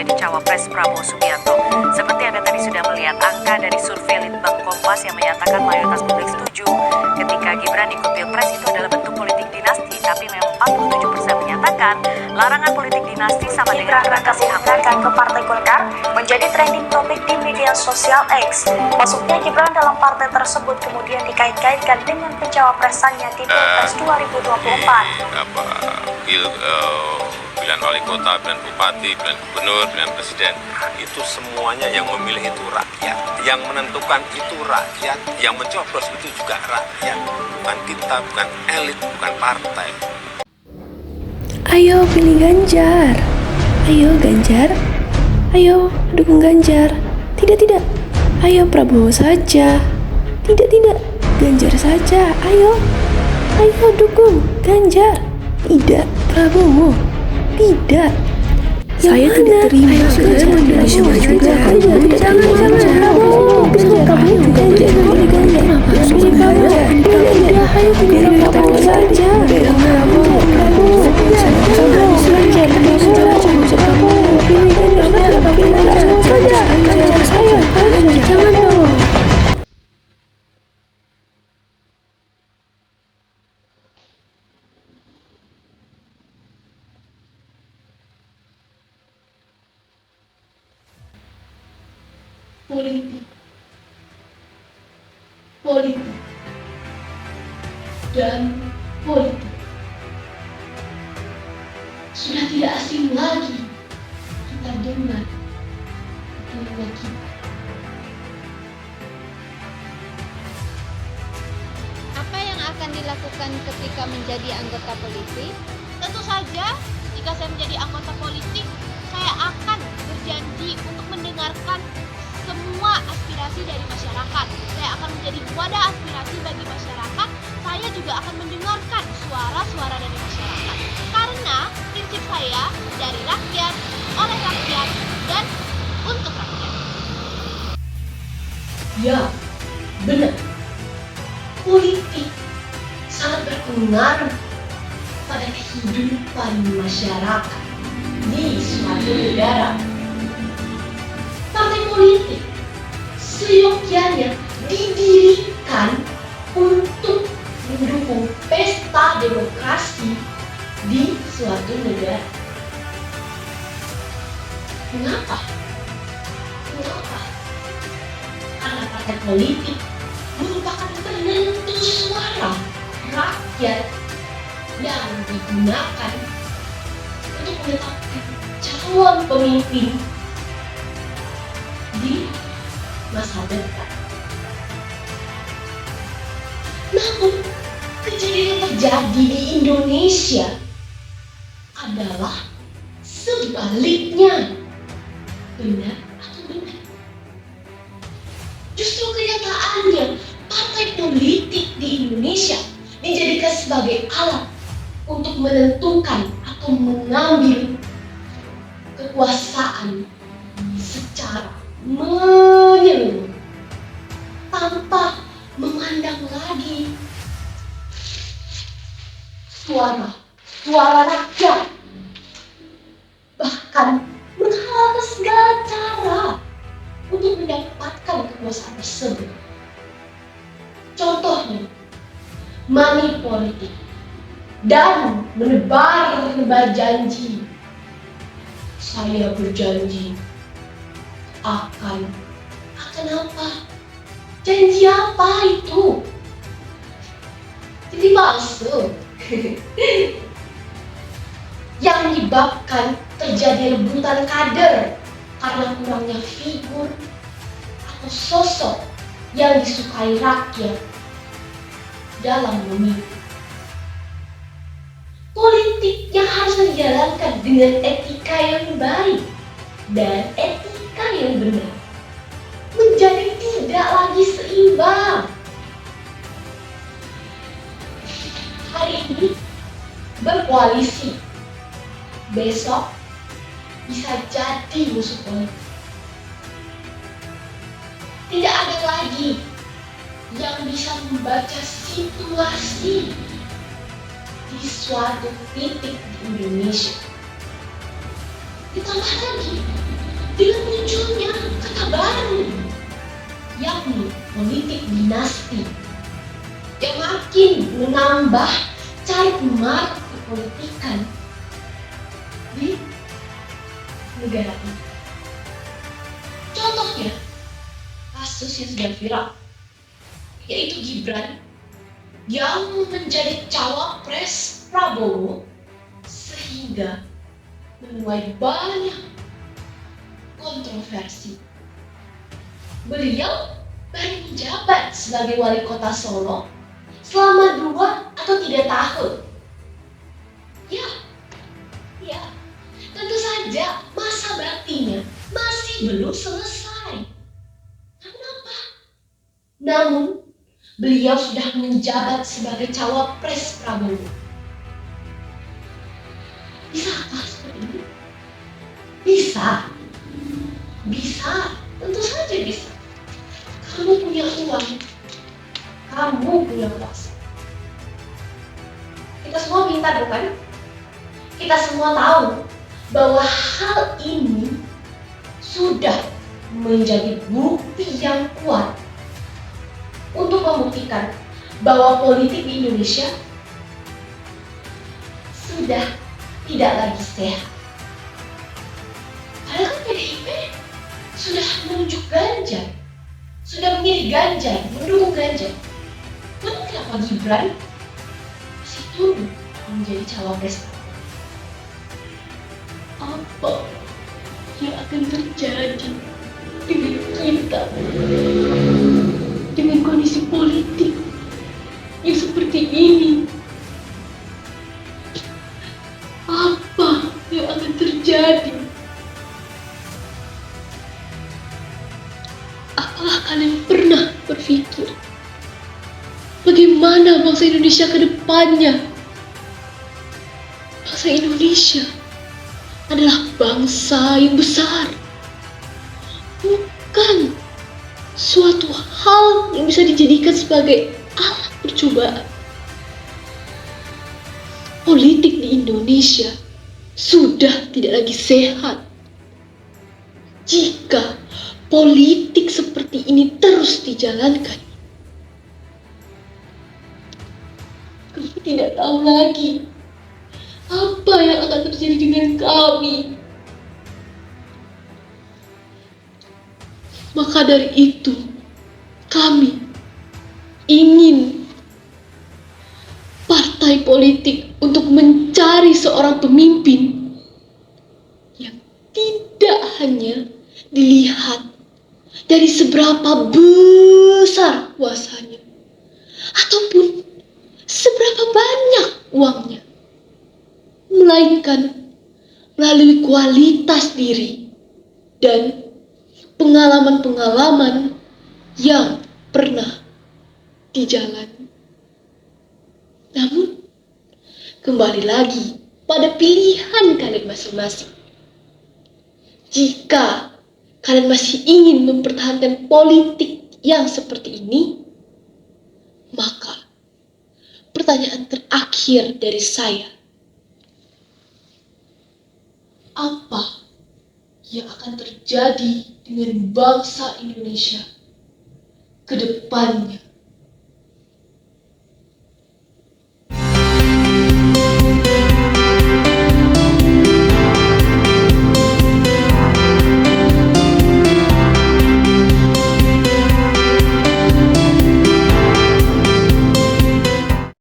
menjadi cawapres Prabowo Subianto. Seperti Anda tadi sudah melihat angka dari survei Litbang Kompas yang menyatakan mayoritas publik setuju ketika Gibran ikut Pilpres itu adalah bentuk politik dinasti, tapi memang 47% menyatakan larangan politik dinasti sama dengan rangkasi akan ke Partai Golkar menjadi trending topik di media sosial X. Masuknya Gibran dalam partai tersebut kemudian dikait-kaitkan dengan pencawapresannya di Pilpres 2024. Pilihan wali kota, pilihan bupati, pilihan gubernur, pilihan presiden, itu semuanya yang memilih itu rakyat, yang menentukan itu rakyat, yang mencoblos itu juga rakyat, bukan kita, bukan elit, bukan partai. Ayo pilih Ganjar. Ayo Ganjar. Ayo dukung Ganjar. Tidak. Ayo Prabowo saja. Tidak. Ganjar saja. Ayo dukung Ganjar. Tidak Prabowo. Tidak. Saya tidak terima Ganjar Indonesia maju. Jangan Prabowo. Kamu juga pilih Ganjar. Pilih Ganjar. Ayo pilih Prabowo saja. Jangan dong. Politik dan politik sudah tidak asing lagi kita dengar telinga kita. Apa yang akan dilakukan ketika menjadi anggota politik? Tentu saja, jika saya menjadi anggota politik, saya akan berjanji untuk mendengarkan semua aspirasi dari masyarakat. Saya akan menjadi wadah aspirasi bagi masyarakat. Saya juga akan mendengarkan suara-suara dari masyarakat. Karena prinsip saya dari rakyat, oleh rakyat, dan untuk rakyat. Ya, benar. Politik sangat berpengaruh pada kehidupan masyarakat di suatu negara. Partai politik seyogyanya didirikan untuk mendukung pesta demokrasi di suatu negara. Mengapa? Karena partai politik merupakan penentu suara rakyat yang digunakan untuk menetapkan calon pemimpin di masa depan. Namun, kejadian yang terjadi di Indonesia adalah sebaliknya. Benar atau benar? Justru kenyataannya, partai politik di Indonesia dijadikan sebagai alat untuk menentukan atau mengambil kekuasaan secara menyeluruh tanpa memandang lagi suara rakyat, bahkan menghalalkan segala cara untuk mendapatkan kekuasaan tersebut. Contohnya, money politik dan menebar janji. Saya berjanji akan apa? Janji apa itu? Jadi palsu. Yang menyebabkan terjadi rebutan kader karena kurangnya figur atau sosok yang disukai rakyat dalam memimpin. Politik yang harus dijalankan dengan etika yang baik dan etika yang benar menjadi tidak lagi seimbang. Hari ini berkoalisi, besok bisa jadi musuh politik. Tidak ada lagi yang bisa membaca situasi di suatu titik di Indonesia. Ditambah lagi, dengan munculnya kata baru, yakni politik dinasti, yang makin menambah cair marut kepolitikan di negara ini. Contohnya, kasus yang sedang viral, yaitu Gibran yang menjadi cawapres Prabowo sehingga menuai banyak kontroversi. Beliau baru menjabat sebagai wali kota Solo selama 2 atau 3 tahun. Ya, tentu saja masa baktinya masih belum selesai. Namun, beliau sudah menjabat sebagai cawapres Prabowo. Bisakah seperti ini? Bisa, tentu saja bisa. Kamu punya uang, kamu punya kuasa. Kita semua pintar, bukan? Kita semua tahu bahwa hal ini sudah menjadi bukti yang kuat untuk membuktikan bahwa politik di Indonesia sudah tidak lagi sehat. Padahal PDIP sudah menunjuk Ganjar, sudah memilih Ganjar, mendukung Ganjar. Namun kenapa Gibran masih tunduk menjadi cawapres? Apa yang akan terjadi dengan kita? Dengan kondisi politik yang seperti ini, apa yang akan terjadi? Apakah kalian pernah berpikir bagaimana bangsa Indonesia ke depannya? Bangsa Indonesia adalah bangsa yang besar, bukan suatu hal yang bisa dijadikan sebagai alat percobaan. Politik di Indonesia sudah tidak lagi sehat. Jika politik seperti ini terus dijalankan, kamu tidak tahu lagi apa yang akan terjadi dengan kami. Maka dari itu, kami ingin partai politik untuk mencari seorang pemimpin yang tidak hanya dilihat dari seberapa besar kuasanya ataupun seberapa banyak uangnya, melainkan melalui kualitas diri dan pengalaman-pengalaman yang pernah dijalani. Namun, kembali lagi pada pilihan kalian masing-masing. Jika kalian masih ingin mempertahankan politik yang seperti ini, maka pertanyaan terakhir dari saya, apa yang akan terjadi dengan bangsa Indonesia ke depannya?